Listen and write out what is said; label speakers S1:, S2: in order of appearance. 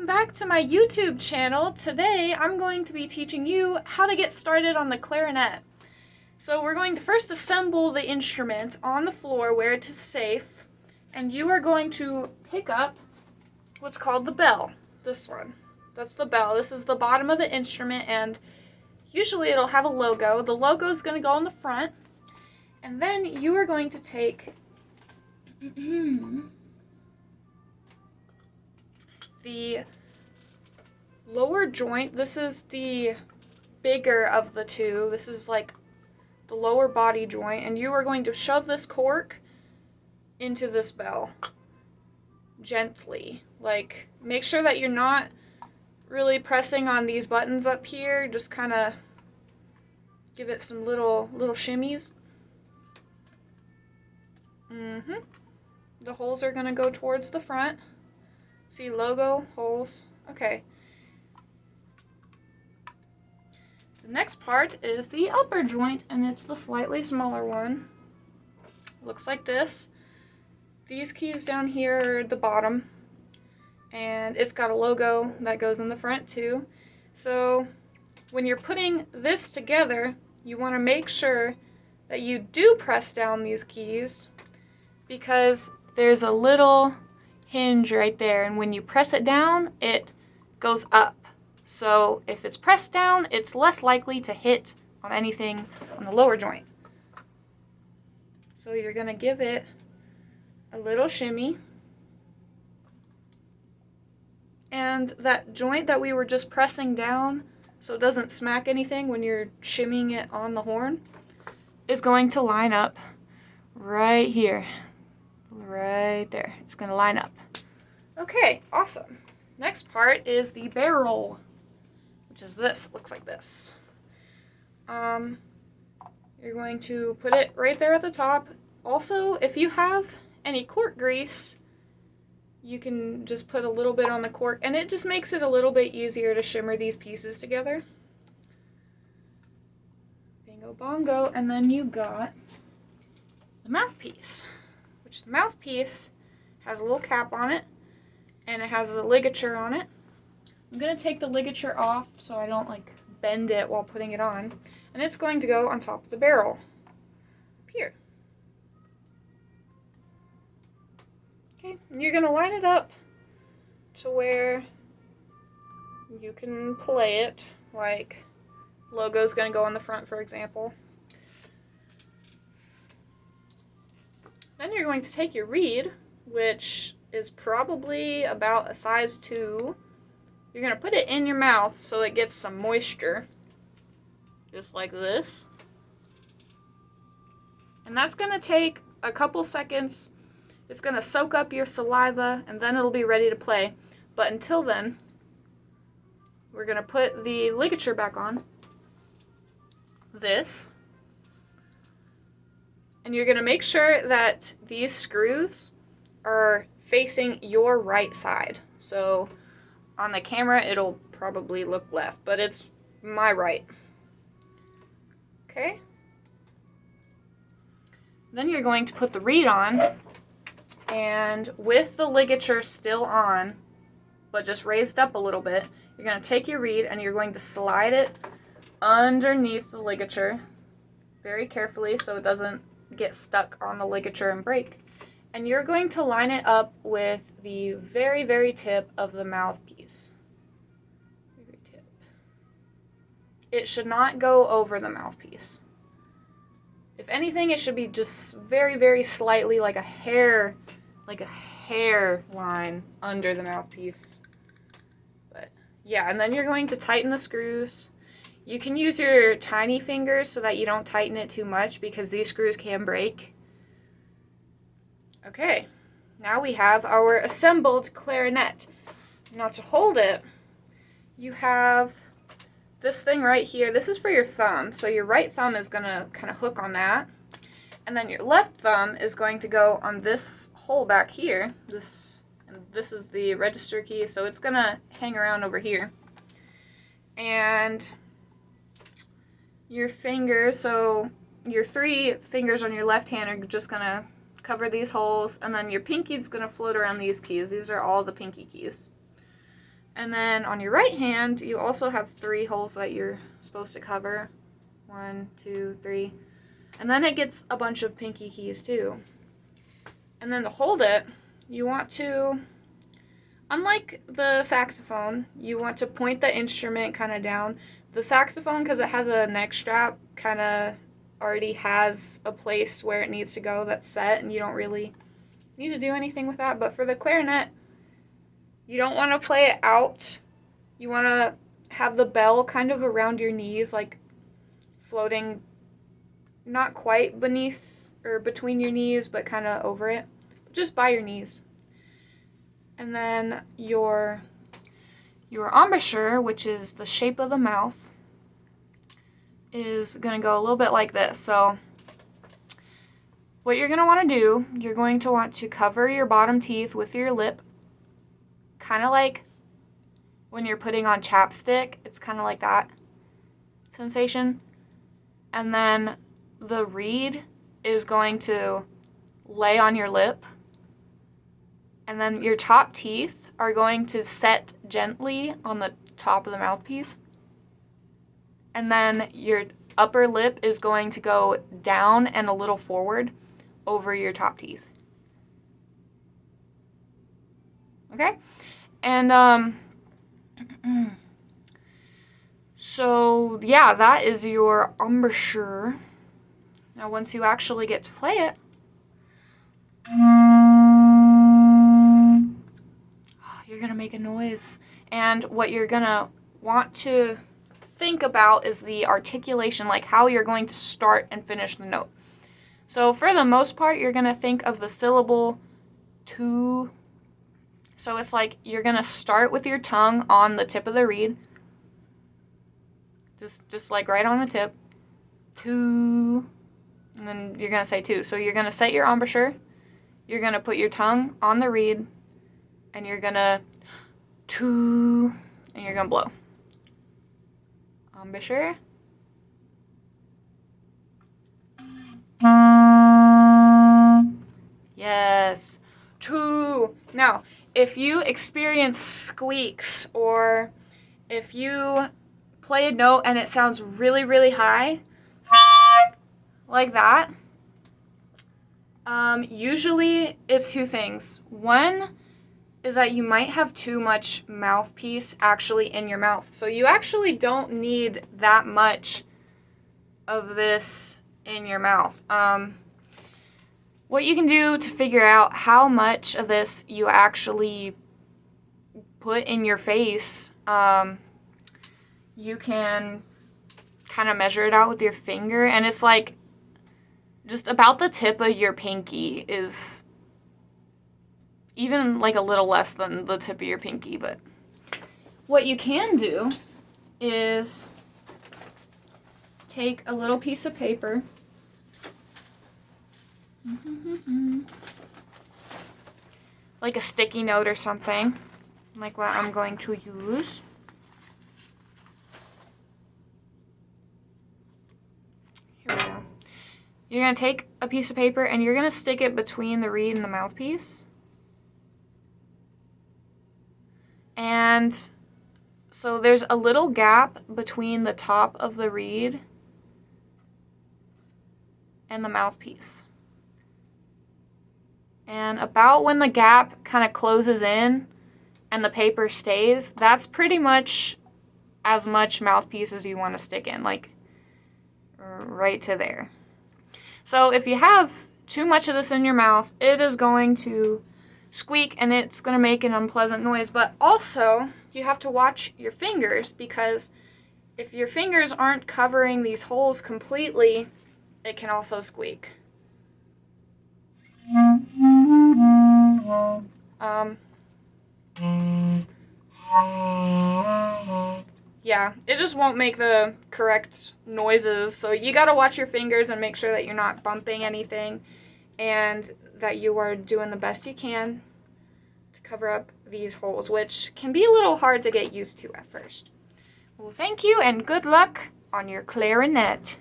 S1: back to my YouTube channel. Today I'm going to be teaching you how to get started on the clarinet. So we're going to first assemble the instrument on the floor where it is safe, and you are going to pick up what's called the bell. This one. That's the bell. This is the bottom of the instrument, and usually it'll have a logo. The logo is going to go on the front, and then you are going to take the lower joint. This is the bigger of the two. This is like the lower body joint, and you are going to shove this cork into this bell gently. Like, make sure that you're not really pressing on these buttons up here. Just kind of give it some little shimmies. The holes are going to go towards the front. See, logo, holes. Okay. The next part is the upper joint, and it's the slightly smaller one. Looks like this. These keys down here are the bottom, and it's got a logo that goes in the front too. So when you're putting this together, you want to make sure that you do press down these keys, because there's a little hinge right there, and when you press it down, it goes up. So if it's pressed down, it's less likely to hit on anything on the lower joint. So you're going to give it a little shimmy. And that joint that we were just pressing down so it doesn't smack anything when you're shimmying it on the horn is going to line up right here. Right there. It's going to line up. Okay, awesome. Next part is the barrel, which is this. Looks like this. You're going to put it right there at the top. Also, if you have any cork grease, you can just put a little bit on the cork, and it just makes it a little bit easier to shimmer these pieces together. Bingo bongo. And then you got the mouthpiece, which the mouthpiece has a little cap on it, and it has a ligature on it. I'm going to take the ligature off so I don't like bend it while putting it on, and it's going to go on top of the barrel up here. Okay, and you're going to line it up to where you can play it, like logo's going to go on the front, for example. Then you're going to take your reed, which is probably about a size 2. You're going to put it in your mouth so it gets some moisture, just like this. And that's going to take a couple seconds. It's going to soak up your saliva, and then it'll be ready to play. But until then, we're going to put the ligature back on. This. And you're going to make sure that these screws are facing your right side. So on the camera, it'll probably look left, but it's my right. Okay. Then you're going to put the reed on, and with the ligature still on, but just raised up a little bit, you're going to take your reed and you're going to slide it underneath the ligature very carefully so it doesn't get stuck on the ligature and break. And you're going to line it up with the very, very tip of the mouthpiece. Very tip. It should not go over the mouthpiece. If anything, it should be just very, very slightly like a hair line under the mouthpiece. But yeah, and then you're going to tighten the screws. You can use your tiny fingers so that you don't tighten it too much, because these screws can break. Okay, now we have our assembled clarinet. Now to hold it, you have this thing right here. This is for your thumb, so your right thumb is going to kind of hook on that. And then your left thumb is going to go on this hole back here. This is the register key, so it's going to hang around over here. And your fingers, so your 3 fingers on your left hand are just going to cover these holes, and then your pinky is going to float around these keys. These are all the pinky keys. And then on your right hand, you also have 3 holes that you're supposed to cover. 1, 2, 3. And then it gets a bunch of pinky keys too. And then to hold it, you want to, unlike the saxophone, you want to point the instrument kind of down. The saxophone, because it has a neck strap, kind of already has a place where it needs to go that's set, and you don't really need to do anything with that. But for the clarinet, you don't want to play it out. You want to have the bell kind of around your knees, like floating not quite beneath or between your knees, but kind of over it, just by your knees. And then your embouchure, which is the shape of the mouth, is going to go a little bit like this. So what you're going to want to do, you're going to want to cover your bottom teeth with your lip, kind of like when you're putting on chapstick. It's kind of like that sensation. And then the reed is going to lay on your lip. And then your top teeth are going to set gently on the top of the mouthpiece. And then your upper lip is going to go down and a little forward over your top teeth. Okay? And so yeah, that is your embouchure. Now once you actually get to play it, you're gonna make a noise. And what you're gonna want to think about is the articulation, like how you're going to start and finish the note. So for the most part, you're gonna think of the syllable to. So it's like you're gonna start with your tongue on the tip of the reed, just like right on the tip, to, and then you're gonna say to. So you're gonna set your embouchure, you're gonna put your tongue on the reed, and you're gonna to, and you're gonna blow. Embouchure. Yes. To. Now, if you experience squeaks, or if you play a note and it sounds really, really high, like that, usually it's 2 things. One is that you might have too much mouthpiece actually in your mouth. So you actually don't need that much of this in your mouth. What you can do to figure out how much of this you actually put in your face, you can kind of measure it out with your finger, and it's like just about the tip of your pinky, is even like a little less than the tip of your pinky. But what you can do is take a little piece of paper, like a sticky note or something, like what I'm going to use. Here we go. You're going to take a piece of paper and you're going to stick it between the reed and the mouthpiece. And so there's a little gap between the top of the reed and the mouthpiece. And about when the gap kind of closes in and the paper stays, that's pretty much as much mouthpiece as you want to stick in, like right to there. So if you have too much of this in your mouth, it is going to squeak and it's going to make an unpleasant noise. But also, you have to watch your fingers, because if your fingers aren't covering these holes completely, it can also squeak. Yeah, it just won't make the correct noises. So you gotta watch your fingers and make sure that you're not bumping anything, and that you are doing the best you can to cover up these holes, which can be a little hard to get used to at first. Well, thank you and good luck on your clarinet.